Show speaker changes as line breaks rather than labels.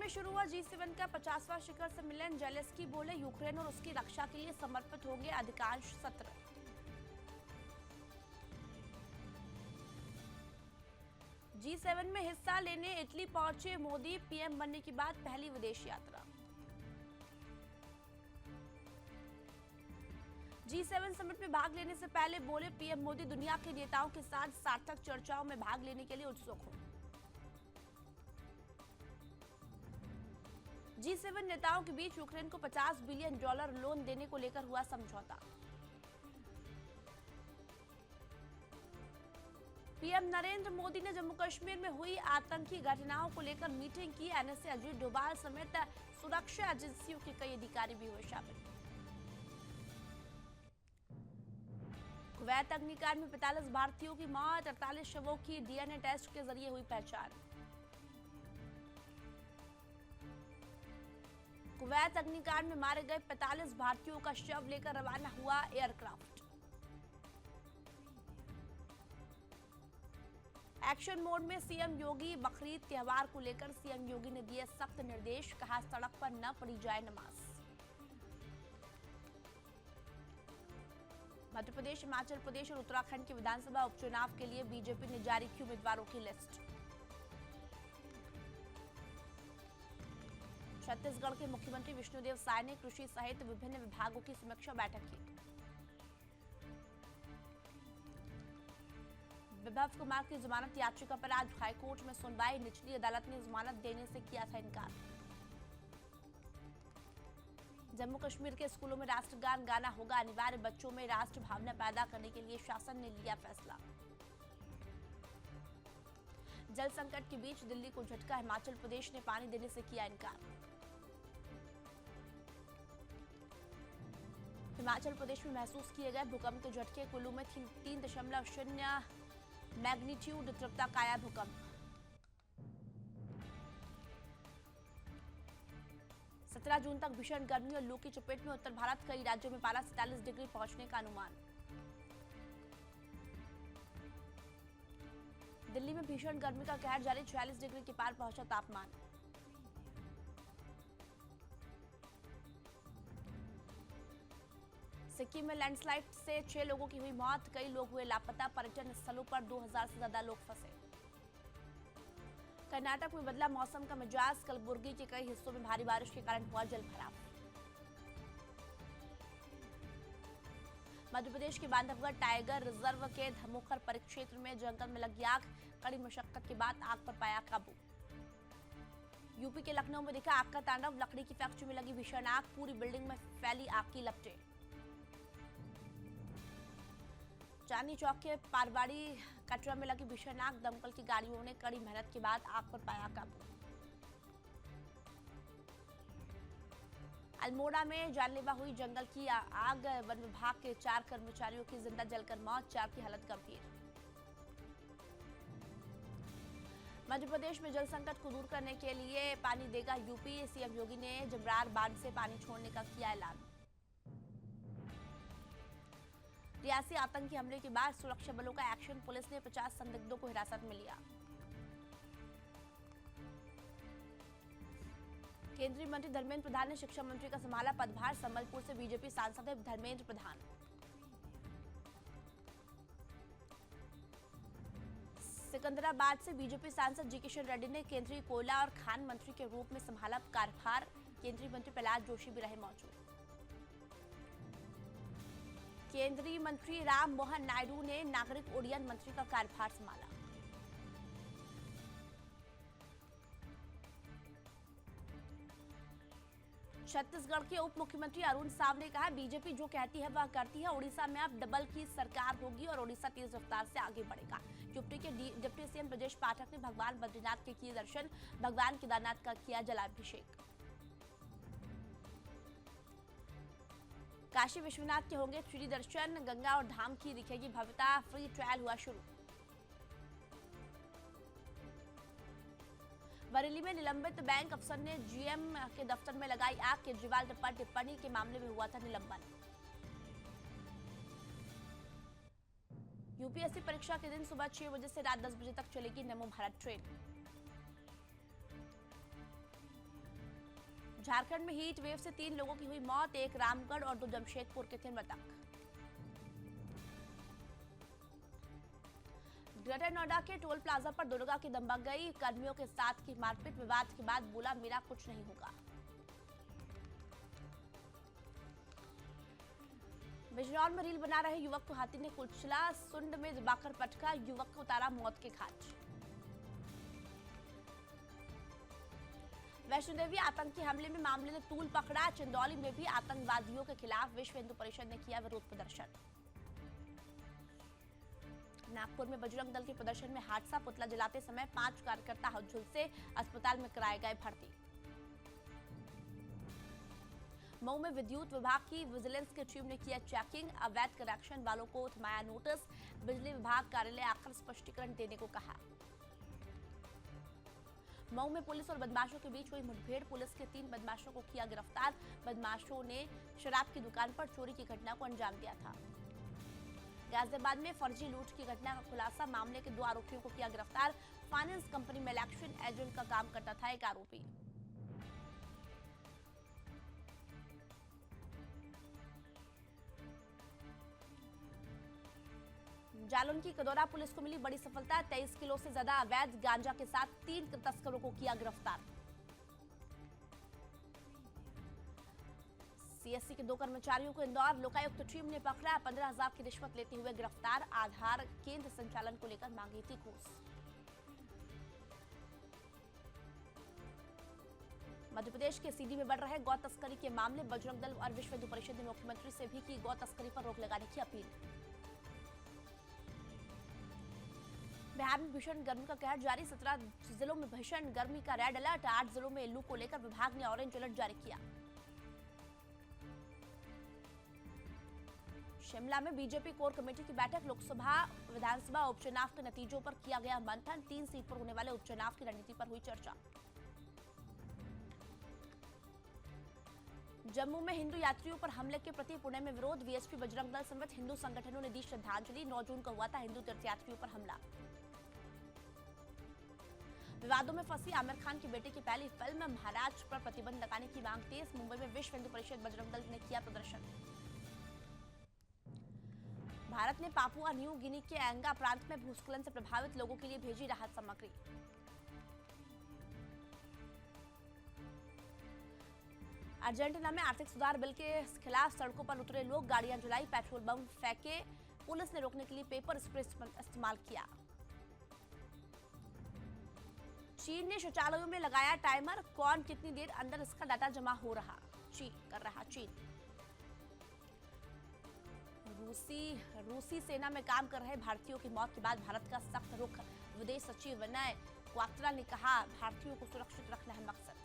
में शुरू हुआ G7 का 50वां शिखर सम्मेलन। जेलेंस्की बोले यूक्रेन और उसकी रक्षा के लिए समर्पित होंगे अधिकांश सत्र। G7 में हिस्सा लेने इटली पहुंचे मोदी। पीएम बनने के बाद पहली विदेश यात्रा। G7 समिट में भाग लेने से पहले बोले पीएम मोदी दुनिया के नेताओं के साथ सार्थक चर्चाओं में भाग लेने के लिए उत्सुक हूं। G7 नेताओं के बीच यूक्रेन को $50 बिलियन लोन देने को लेकर हुआ समझौता। पीएम नरेंद्र मोदी ने जम्मू कश्मीर में हुई आतंकी घटनाओं को लेकर मीटिंग की। एनएसए अजीत डोभाल समेत सुरक्षा एजेंसियों के कई अधिकारी भी हुए शामिल। कुवैत अग्निकांड में 45 भारतीयों की मौत, 48 शवों की डीएनए टेस्ट के जरिए हुई पहचान। कुवैत अग्निकांड में मारे गए 45 भारतीयों का शव लेकर रवाना हुआ एयरक्राफ्ट। एक्शन मोड में सीएम योगी। बकरीद त्योहार को लेकर सीएम योगी ने दिए सख्त निर्देश। कहा सड़क पर न पढ़ी जाए नमाज। मध्य प्रदेश, हिमाचल प्रदेश और उत्तराखंड के विधानसभा उपचुनाव के लिए बीजेपी ने जारी की उम्मीदवारों की लिस्ट। छत्तीसगढ़ के मुख्यमंत्री विष्णुदेव साय ने कृषि सहित विभिन्न विभागों की समीक्षा बैठक की। विभव कुमार की जमानत याचिका पर आज हाईकोर्ट में सुनवाई। निचली अदालत ने जमानत देने से किया था इनकार। जम्मू कश्मीर के स्कूलों में राष्ट्रगान गाना होगा अनिवार्य। बच्चों में राष्ट्र भावना पैदा करने के लिए शासन ने लिया फैसला। जल संकट के बीच दिल्ली को झटका। हिमाचल प्रदेश ने पानी देने से किया इनकार। हिमाचल प्रदेश में महसूस किए गए भूकंप के झटके। कुल्लू में 3.0 मैग्नीट्यूड तीव्रता का आया भूकंप। 17 जून तक भीषण गर्मी और लू की चपेट में उत्तर भारत। कई राज्यों में पारा 47 डिग्री पहुंचने का अनुमान। दिल्ली में भीषण गर्मी का कहर जारी। 46 डिग्री के पार पहुंचा तापमान। सिक्किम में लैंडस्लाइड से 6 लोगों की हुई मौत। कई लोग हुए लापता। पर्यटन स्थलों पर 2000 से ज्यादा लोग फंसे। कर्नाटक में बदला मौसम का मिजाज। कलबुर्गी के कई हिस्सों में भारी बारिश के कारण हुआ जल भराव। मध्य प्रदेश के बांधवगढ़ टाइगर रिजर्व के धमोखर परिक्षेत्र में जंगल में लगी आग। कड़ी मशक्कत के बाद आग पर पाया काबू। यूपी के लखनऊ में दिखा आग का तांडव। लकड़ी की फैक्ट्री में लगी भीषण आग। पूरी बिल्डिंग में फैली आग की लपटें। चांदनी चौक के पारवाड़ी कटरा में लगी भीषण आग। दमकल की गाड़ियों ने कड़ी मेहनत के बाद आग पर पाया काबू। अल्मोड़ा में जानलेवा हुई जंगल की आग। वन विभाग के 4 कर्मचारियों की जिंदा जलकर मौत। 4 की हालत गंभीर। मध्य प्रदेश में जल संकट को दूर करने के लिए पानी देगा यूपी। सीएम योगी ने जबरार बांध से पानी छोड़ने का किया ऐलान। रियासी आतंकी हमले के बाद सुरक्षा बलों का एक्शन। पुलिस ने 50 संदिग्धों को हिरासत में लिया। केंद्रीय मंत्री धर्मेंद्र प्रधान ने शिक्षा मंत्री का संभाला पदभार। संबलपुर से बीजेपी सांसद है धर्मेंद्र प्रधान। सिकंदराबाद से बीजेपी सांसद जी किशन रेड्डी ने केंद्रीय कोयला और खान मंत्री के रूप में संभाला कार्यभार। केंद्रीय मंत्री प्रहलाद जोशी भी रहे मौजूद। केंद्रीय मंत्री राम मोहन नायडू ने नागरिक उड्डयन मंत्री का कार्यभार संभाला। छत्तीसगढ़ के उप मुख्यमंत्री अरुण साव ने कहा बीजेपी जो कहती है वह करती है। ओडिशा में अब डबल की सरकार होगी और ओडिशा तेज रफ्तार से आगे बढ़ेगा। यूपी के डिप्टी सीएम ब्रजेश पाठक ने भगवान बद्रीनाथ के किए दर्शन। भगवान केदारनाथ का किया जलाभिषेक। काशी विश्वनाथ के होंगे फ्री दर्शन। गंगा और धाम की दिखेगी भव्यता। फ्री ट्रायल हुआ शुरू। बरेली में निलंबित बैंक अफसर ने जीएम के दफ्तर में लगाई आग। केजरीवाल पर टिप्पणी के मामले में हुआ था निलंबन। यूपीएससी परीक्षा के दिन सुबह 6 बजे से रात 10 बजे तक चलेगी नमो भारत ट्रेन। झारखंड में हीट वेव से 3 लोगों की हुई मौत, 1 रामगढ़ और 2 जमशेदपुर के थे मृतक। ग्रेटर नोएडा के टोल प्लाजा पर दुर्गा की दबंग गई, कर्मियों के साथ की मारपीट, विवाद के बाद बोला मेरा कुछ नहीं होगा। बिजनौर में रील बना रहे युवक को हाथी ने कुचला, सुंड में दबाकर पटका, युवक को उतारा मौत के घाट। वैष्णो देवी आतंकी हमले में मामले ने तूल पकड़ा, चंदौली में भी आतंकवादियों के खिलाफ विश्व हिंदू परिषद ने किया विरोध प्रदर्शन। नागपुर में बजरंग दल के प्रदर्शन में हादसा, पुतला जलाते समय 5 कार्यकर्ता झुलसे, अस्पताल में कराए गए भर्ती। मऊ में विद्युत विभाग की विजिलेंस की टीम ने किया चेकिंग, अवैध कनेक्शन वालों को थमाया नोटिस, बिजली विभाग कार्यालय आकर स्पष्टीकरण देने को कहा। मऊ में पुलिस और बदमाशों के बीच हुई मुठभेड़, पुलिस के 3 बदमाशों को किया गिरफ्तार, बदमाशों ने शराब की दुकान पर चोरी की घटना को अंजाम दिया था। गाजियाबाद में फर्जी लूट की घटना का खुलासा, मामले के 2 आरोपियों को किया गिरफ्तार, फाइनेंस कंपनी में इलेक्शन एजेंट का काम करता था एक आरोपी। जालौन की कदौरा पुलिस को मिली बड़ी सफलता, 23 किलो से ज्यादा अवैध गांजा के साथ 3 तस्करों को किया गिरफ्तार। सीएससी के 2 कर्मचारियों को इंदौर लोकायुक्त टीम ने पकड़ा, 15,000 की रिश्वत लेते हुए गिरफ्तार, आधार केंद्र संचालन को लेकर मांगी थी घूस। मध्य प्रदेश के सीधी में बढ़ रहे गौ तस्करी के मामले, बजरंग दल और विश्व हिंदू परिषद ने मुख्यमंत्री से भी की गौ तस्करी पर रोक लगाने की अपील। बिहार में भीषण गर्मी का कहर जारी, 17 जिलों में भीषण गर्मी का रेड अलर्ट, 8 जिलों में लू को लेकर विभाग ने ऑरेंज अलर्ट जारी किया। शिमला में बीजेपी कोर कमेटी की बैठक, लोकसभा विधानसभा उपचुनाव के नतीजों पर किया गया मंथन, 3 सीट पर होने वाले उपचुनाव की रणनीति पर हुई चर्चा। जम्मू में हिंदू यात्रियों पर हमले के प्रति पुणे में विरोध, वीएसपी बजरंग दल समेत हिंदू संगठनों ने दी श्रद्धांजलि, 9 जून को हुआ था हिंदू तीर्थयात्रियों पर हमला। विवादों में फंसी आमिर खान की बेटी की पहली फिल्म महाराज पर प्रतिबंध लगाने की मांग तेज, मुंबई में विश्व हिंदू परिषद बजरंग दल ने किया प्रदर्शन। भारत ने पापुआ न्यू गिनी के एंगा प्रांत में भूस्खलन से प्रभावित लोगों के लिए भेजी राहत सामग्री। अर्जेंटीना में आर्थिक सुधार बिल के खिलाफ सड़कों पर उतरे लोग, गाड़ियां जलाई, पेट्रोल बम फेंके, पुलिस ने रोकने के लिए पेपर स्प्रे इस्तेमाल किया। चीन ने शौचालयों में लगाया टाइमर, कौन कितनी देर अंदर इसका डाटा जमा हो रहा चीन। रूसी सेना में काम कर रहे भारतीयों की मौत के बाद भारत का सख्त रुख, विदेश सचिव विनय क्वात्रा ने कहा भारतीयों को सुरक्षित रखना है मकसद।